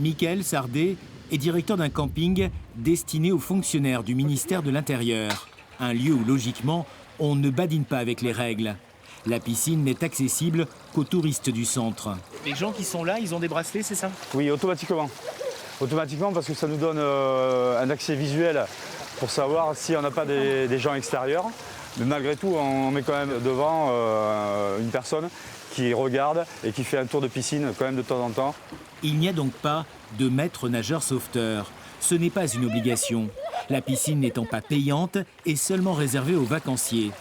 Michael Sardet est directeur d'un camping destiné aux fonctionnaires du ministère de l'Intérieur. Un lieu où, logiquement, on ne badine pas avec les règles. La piscine n'est accessible qu'aux touristes du centre. Les gens qui sont là, ils ont des bracelets, c'est ça? Oui, automatiquement. Automatiquement parce que ça nous donne un accès visuel pour savoir si on n'a pas des gens extérieurs. Mais malgré tout, on met quand même devant une personne qui regarde et qui fait un tour de piscine quand même de temps en temps. Il n'y a donc pas de maître nageur sauveteur. Ce n'est pas une obligation. La piscine n'étant pas payante et seulement réservée aux vacanciers.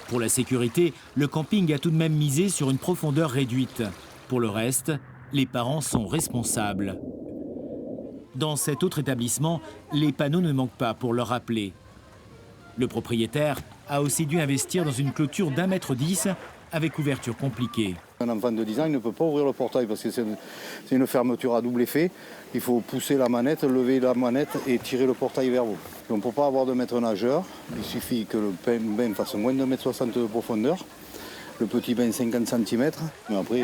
Pour la sécurité, le camping a tout de même misé sur une profondeur réduite. Pour le reste, les parents sont responsables. Dans cet autre établissement, les panneaux ne manquent pas pour le rappeler. Le propriétaire a aussi dû investir dans une clôture d'1,10 m avec ouverture compliquée. Un enfant de 10 ans, il ne peut pas ouvrir le portail parce que c'est une fermeture à double effet. Il faut pousser la manette, lever la manette et tirer le portail vers vous. On ne peut pas avoir de maître nageur. Il suffit que le bain fasse moins de 1,60 m de profondeur. Le petit bain 50 cm. Mais après,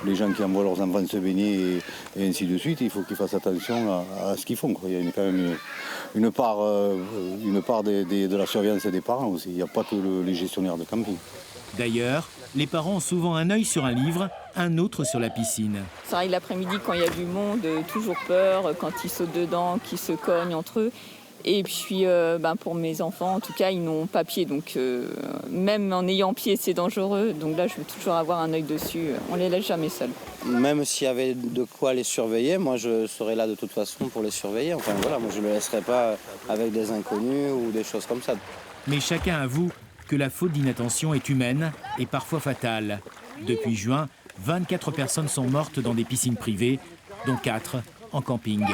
les gens qui envoient leurs enfants se baigner et ainsi de suite, il faut qu'ils fassent attention à ce qu'ils font. Il y a quand même une part de la surveillance des parents aussi. Il n'y a pas que les gestionnaires de camping. D'ailleurs, les parents ont souvent un œil sur un livre, un autre sur la piscine. C'est vrai que l'après-midi, quand il y a du monde, toujours peur, quand ils sautent dedans, qu'ils se cognent entre eux. Et puis, pour mes enfants, en tout cas, ils n'ont pas pied. Donc, même en ayant pied, c'est dangereux. Donc là, je veux toujours avoir un œil dessus. On ne les laisse jamais seuls. Même s'il y avait de quoi les surveiller, moi, je serais là de toute façon pour les surveiller. Enfin, voilà, moi, je ne les laisserai pas avec des inconnus ou des choses comme ça. Mais chacun avoue que la faute d'inattention est humaine et parfois fatale. Depuis juin, 24 personnes sont mortes dans des piscines privées, dont 4 en camping.